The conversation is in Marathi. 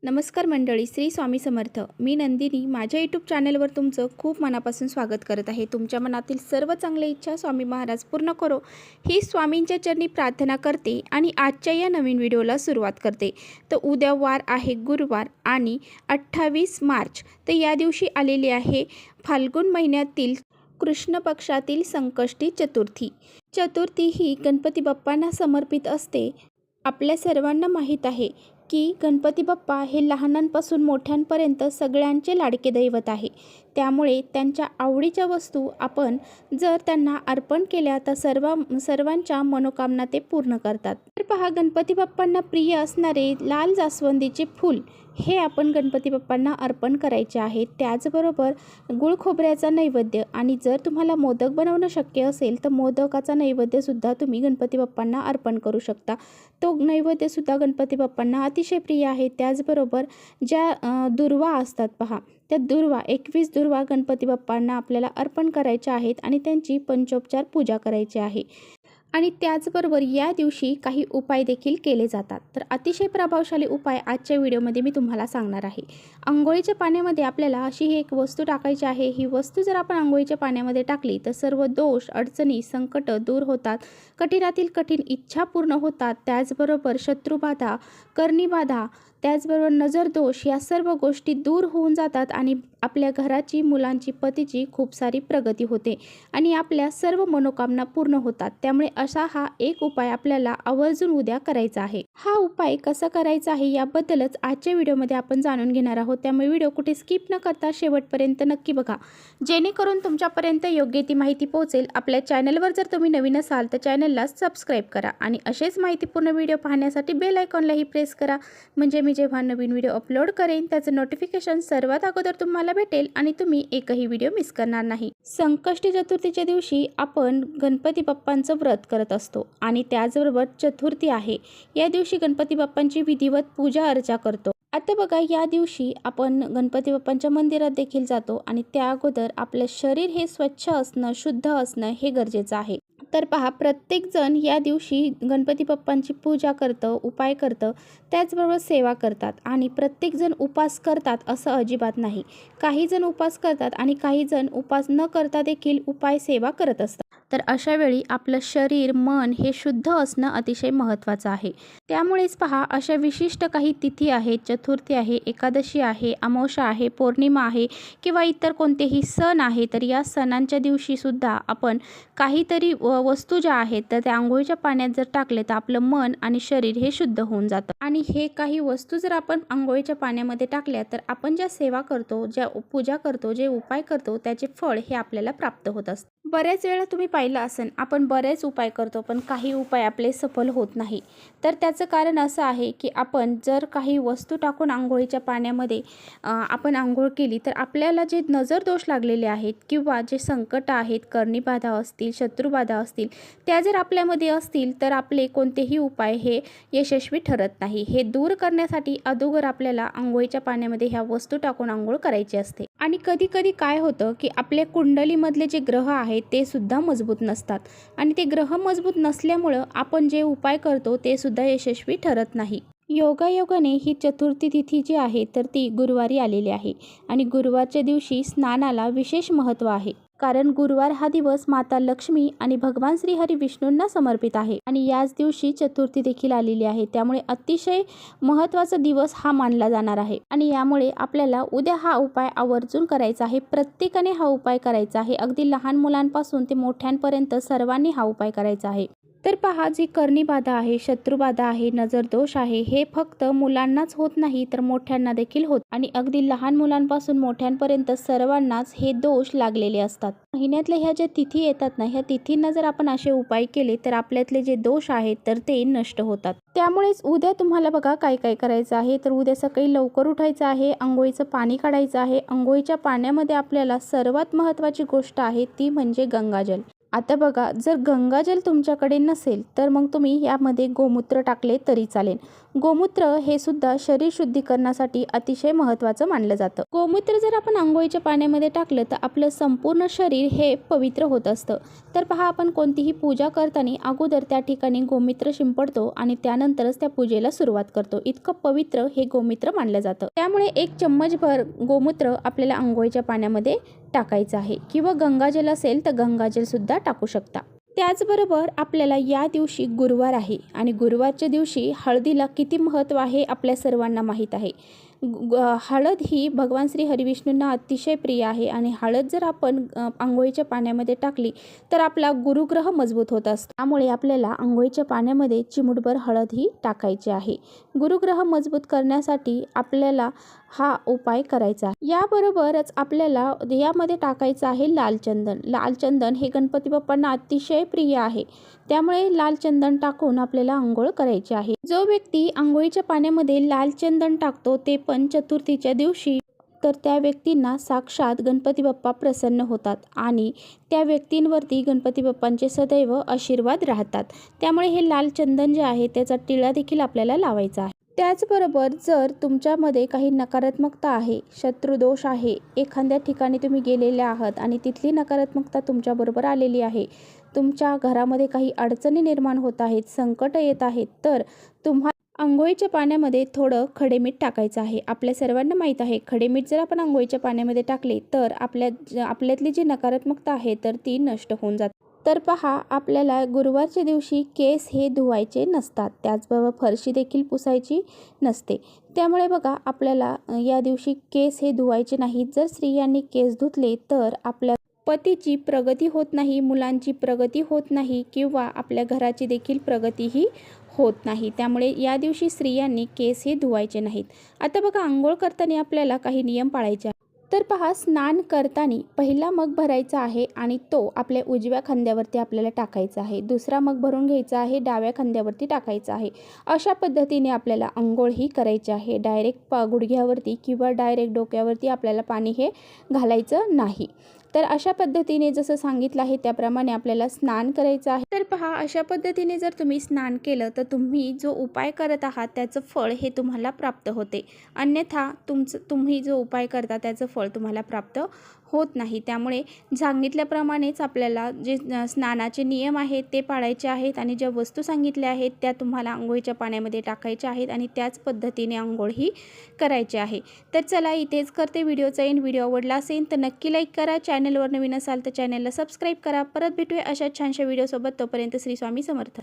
नमस्कार मंडळी, श्री स्वामी समर्थ. मी नंदिनी माझ्या यूट्यूब चॅनलवर तुमचं खूप मनापासून स्वागत करत आहे. तुमच्या मनातील सर्व चांगल्या इच्छा स्वामी महाराज पूर्ण करो ही स्वामींच्या चरणी प्रार्थना करते आणि आजच्या या नवीन व्हिडिओला सुरुवात करते. तर उद्या वार आहे गुरुवार आणि 28 मार्च. तर या दिवशी आलेली आहे फाल्गुन महिन्यातील कृष्ण पक्षातील संकष्टी चतुर्थी. चतुर्थी ही गणपती बाप्पांना समर्पित असते. आपल्या सर्वांना माहीत आहे की गणपती बाप्पा हे लहानांपासून मोठ्यांपर्यंत सगळ्यांचे लाडके दैवत आहे. त्यामुळे त्यांच्या आवडीच्या वस्तू आपण जर त्यांना अर्पण केल्या तर सर्वांच्या मनोकामना ते पूर्ण करतात. तर पहा, गणपती बाप्पांना प्रिय असणारे लाल जास्वंदीचे फूल हे आपण गणपती बाप्पांना अर्पण करायचे आहे. त्याचबरोबर गुळ खोबऱ्याचा नैवेद्य, आणि जर तुम्हाला मोदक बनवणं शक्य असेल तर मोदकाचा नैवेद्यसुद्धा तुम्ही गणपती बाप्पांना अर्पण करू शकता. तो नैवेद्यसुद्धा गणपती बाप्पांना अतिशय प्रिय आहे. त्याचबरोबर ज्या दुर्वा असतात पहा, त्या 21 दुर्वा गणपती बाप्पांना आपल्याला अर्पण करायच्या आहेत आणि त्यांची पंचोपचार पूजा करायची आहे. आणि त्याचबरोबर या दिवशी काही उपाय देखील केले जातात. तर अतिशय प्रभावशाली उपाय आजच्या व्हिडिओमध्ये मी तुम्हाला सांगणार आहे. अंघोळीच्या पाण्यामध्ये आपल्याला अशी एक वस्तू टाकायची आहे. ही वस्तू जर आपण अंघोळीच्या पाण्यामध्ये टाकली तर सर्व दोष, अडचणी, संकट दूर होतात. कठीणातील कठीण इच्छा पूर्ण होतात. त्याचबरोबर शत्रुबाधा, कर्णीबाधा, त्याचबरोबर नजर दोष या सर्व गोष्टी दूर होऊन जातात आणि आपल्या घराची, मुलांची, पतीची खूप सारी प्रगती होते आणि आपल्या सर्व मनोकामना पूर्ण होतात. त्यामुळे असा हा एक उपाय आपल्याला आवर्जून उद्या करायचा आहे. हा उपाय कसा करायचा आहे याबद्दलच आजच्या व्हिडिओमध्ये आपण जाणून घेणार आहोत. त्यामुळे व्हिडिओ कुठे स्किप न करता शेवटपर्यंत नक्की बघा, जेणेकरून तुमच्यापर्यंत योग्य ती माहिती पोहोचेल. आपल्या चॅनलवर जर तुम्ही नवीन असाल तर चॅनलला सबस्क्राईब करा आणि असेच माहितीपूर्ण व्हिडिओ पाहण्यासाठी बेल आयकॉनलाही प्रेस करा, म्हणजे मी जेव्हा नवीन व्हिडिओ अपलोड करेन त्याचं नोटिफिकेशन सर्वात अगोदर तुम्हाला भेटेल आणि तुम्ही एकही व्हिडिओ मिस करणार नाही. संकष्टी चतुर्थीच्या दिवशी आपण गणपती बाप्पांचं व्रत करत असतो आणि त्याचबरोबर चतुर्थी आहे. या दिवशी गणपती बाप्पांची विधिवत पूजा अर्चा करतो. आता बघा, या दिवशी आपण गणपती बाप्पांच्या मंदिरात देखील जातो आणि त्या अगोदर आपलं शरीर हे स्वच्छ असणं, शुद्ध असणं हे गरजेचं आहे. तर पहा, प्रत्येकजण या दिवशी गणपती बाप्पांची पूजा करतं, उपाय करतं, त्याचबरोबर सेवा करतात आणि प्रत्येकजण उपास करतात असं अजिबात नाही. काही जण उपास करतात आणि काही जण उपास न करता देखील उपाय सेवा करत असतात. तर अशा वेळी आपलं शरीर, मन हे शुद्ध असणं अतिशय महत्त्वाचं आहे. त्यामुळेच पहा, अशा विशिष्ट काही तिथी आहेत, चतुर्थी आहे, एकादशी आहे, अमावस्या आहे, पौर्णिमा आहे किंवा इतर कोणतेही सण आहे. तर या सणांच्या दिवशीसुद्धा आपण काहीतरी वस्तू ज्या आहेत तर त्या आंघोळीच्या पाण्यात जर टाकले तर आपलं मन आणि शरीर हे शुद्ध होऊन जातं. आणि हे काही वस्तू जर आपण आंघोळीच्या पाण्यामध्ये टाकल्या तर आपण ज्या सेवा करतो, ज्या पूजा करतो, जे उपाय करतो त्याचे फळ हे आपल्याला प्राप्त होत असतं. बऱ्याच वेळा तुम्ही पाहिलं असेल, आपण बरेच उपाय करतो पण काही उपाय आपले सफल होत नाही. तर त्याचं कारण असं आहे की आपण जर काही वस्तू टाकून आंघोळीच्या पाण्यामध्ये आपण आंघोळ केली तर आपल्याला जे नजर दोष लागलेले आहेत किंवा जे संकट आहेत, कर्णीबाधा असतील, शत्रुबाधा असतील, त्या जर आपल्यामध्ये असतील तर आपले कोणतेही उपाय हे यशस्वी ठरत नाही. हे दूर करण्यासाठी अगोदर आपल्याला आंघोळीच्या पाण्यामध्ये ह्या वस्तू टाकून आंघोळ करायची असते. आणि कधी कधी काय होतं की आपल्या कुंडलीमधले जे ग्रह आहेत ते सुद्धा मजबूत नसतात आणि ते ग्रह मजबूत नसल्यामुळं आपण जे उपाय करतो ते सुद्धा यशस्वी ठरत नाही. योगायोगाने ही चतुर्थी तिथी जी आहे तर ती गुरुवारी आलेली आहे आणि गुरुवारच्या दिवशी स्नानाला विशेष महत्त्व आहे. कारण गुरुवार हा दिवस माता लक्ष्मी आणि भगवान श्री हरी विष्णूंना समर्पित आहे आणि याच दिवशी चतुर्थी देखील आलेली आहे. त्यामुळे अतिशय महत्त्वाचा दिवस हा मानला जाणार आहे आणि यामुळे आपल्याला उद्या हा उपाय आवर्जून करायचा आहे. प्रत्येकाने हा उपाय करायचा आहे. अगदी लहान मुलांपासून ते मोठ्यांपर्यंत सर्वांनी हा उपाय करायचा आहे. तर पहा, जी कर्णीबाधा आहे, शत्रुबाधा आहे, नजर दोष आहे, हे फक्त मुलांनाच होत नाही तर मोठ्यांना देखील होत आणि अगदी लहान मुलांपासून मोठ्यांपर्यंत सर्वांनाच हे दोष लागलेले असतात. महिन्यातल्या ह्या ज्या तिथी येतात ना, ह्या तिथींना जर आपण असे उपाय केले तर आपल्यातले जे दोष आहेत तर ते नष्ट होतात. त्यामुळेच उद्या तुम्हाला बघा काय काय करायचं आहे. तर उद्या सकाळी लवकर उठायचं आहे, अंघोळीचं पाणी काढायचं आहे. अंघोळीच्या पाण्यामध्ये आपल्याला सर्वात महत्त्वाची गोष्ट आहे ती म्हणजे गंगाजल. आता बघा, जर गंगाजल तुमच्याकडे नसेल तर मग तुम्ही यामध्ये गोमूत्र टाकले तरी चालेल. गोमूत्र हे सुद्धा शरीर शुद्धीकरणासाठी अतिशय महत्त्वाचं मानलं जातं। गोमूत्र जर आपण अंघोळीच्या पाण्यामध्ये टाकलं तर आपलं संपूर्ण शरीर हे पवित्र होत असतं। तर पहा, आपण कोणतीही पूजा करताना अगोदर त्या ठिकाणी गोमूत्र शिंपडतो आणि त्यानंतरच त्या पूजेला सुरुवात करतो। इतकं पवित्र हे गोमूत्र मानलं जातं। त्यामुळे 1 चम्मचभर गोमूत्र आपल्याला अंघोळीच्या पाण्यामध्ये टाकायचं आहे, किंवा गंगाजल असेल तर गंगाजल सुद्धा टाकू शकता। त्याचबरोबर आपल्याला या दिवशी गुरुवार आहे आणि गुरुवारच्या दिवशी हळदीला किती महत्त्व आहे आपल्या सर्वांना माहीत आहे। हळद ही भगवान श्री हरिविष्णूंना अतिशय प्रिय आहे आणि हळद जर आपण अंघोळीच्या पाण्यामध्ये टाकली तर आपला गुरुग्रह मजबूत होत असतो। त्यामुळे आपल्याला अंघोळीच्या पाण्यामध्ये चिमूटभर हळद ही टाकायची आहे। गुरुग्रह मजबूत करण्यासाठी आपल्याला हा उपाय करायचा आहे। याबरोबरच आपल्याला यामध्ये टाकायचं आहे लाल चंदन। लाल चंदन हे गणपती बाप्पांना अतिशय प्रिय आहे, त्यामुळे लाल चंदन टाकून आपल्याला अंघोळ करायची आहे। जो व्यक्ती अंघोळीच्या पाण्यामध्ये लाल चंदन टाकतो ते पण चतुर्थीच्या दिवशी, तर त्या व्यक्तींना साक्षात गणपती बाप्पा प्रसन्न होतात आणि त्या व्यक्तींवरती गणपती बाप्पांचे सदैव आशीर्वाद राहतात। त्यामुळे हे लाल चंदन जे आहे त्याचा टिळा देखील आपल्याला लावायचा आहे। त्याचबरोबर जर तुमच्यामध्ये काही नकारात्मकता आहे, शत्रुदोष आहे, एखाद्या ठिकाणी तुम्ही गेलेले आहात आणि तिथली नकारात्मकता तुमच्याबरोबर आलेली आहे, तुमच्या घरामध्ये काही अडचणी निर्माण होत आहेत, संकट येत आहेत, तर तुम्हाला अंघोळीच्या पाण्यामध्ये थोडं खडेमीठ टाकायचं आहे। आपल्या सर्वांना माहीत आहे, खडेमीठ जर आपण अंघोळीच्या पाण्यामध्ये टाकले तर आपल्यातली जी नकारात्मकता आहे तर ती नष्ट होऊन जाते। तर पहा, आपल्याला गुरुवारच्या दिवशी केस हे धुवायचे नसतात, त्याचबरोबर फरशी देखील पुसायची नसते। त्यामुळे बघा, आपल्याला या दिवशी केस हे धुवायचे नाहीत। जर स्त्रियांनी केस धुतले तर आपल्या पतीची प्रगती होत नाही, मुलांची प्रगती होत नाही, किंवा आपल्या घराची देखील प्रगतीही होत नाही। त्यामुळे या दिवशी स्त्रियांनी केस हे धुवायचे नाहीत। आता बघा, अंघोळ करताना आपल्याला काही नियम पाळायचे आहेत। तर पहा, स्नान करताना पहिला मग भरायचा आहे आणि तो आपल्या उजव्या खांद्यावरती आपल्याला टाकायचा आहे। दुसरा मग भरून घ्यायचा आहे, डाव्या खांद्यावरती टाकायचा आहे। अशा पद्धतीने आपल्याला अंघोळ ही करायची आहे। डायरेक्ट गुडघ्यावरती किंवा डायरेक्ट डोक्यावरती आपल्याला पाणी हे घालायचं नाही। तर अशा पद्धतीने जसं सांगितलं आहे त्याप्रमाणे आपल्याला स्नान करायचं आहे। तर पहा, अशा पद्धतीने जर तुम्ही स्नान केलं तर तुम्ही जो उपाय करत आहात त्याचं फळ हे तुम्हाला प्राप्त होते, अन्यथा तुम्ही जो उपाय करता त्याचं फळ तुम्हाला प्राप्त होत नाही। त्यामुळे सांगितल्याप्रमाणेच आपल्याला जे स्नानाचे नियम आहेत ते पाळायचे आहेत आणि ज्या वस्तू सांगितल्या आहेत त्या तुम्हाला अंघोळीच्या पाण्यामध्ये टाकायच्या आहेत आणि त्याच पद्धतीने अंघोळ ही करायची आहे। तर चला, इथेच करते व्हिडिओचा एंड। व्हिडिओ आवडला असेल तर नक्की लाईक करा, चॅनलवर नवीन असाल तर चॅनलला सबस्क्राईब करा। परत भेटूया अशा छानशा व्हिडिओसोबत, तोपर्यंत श्री स्वामी समर्थ।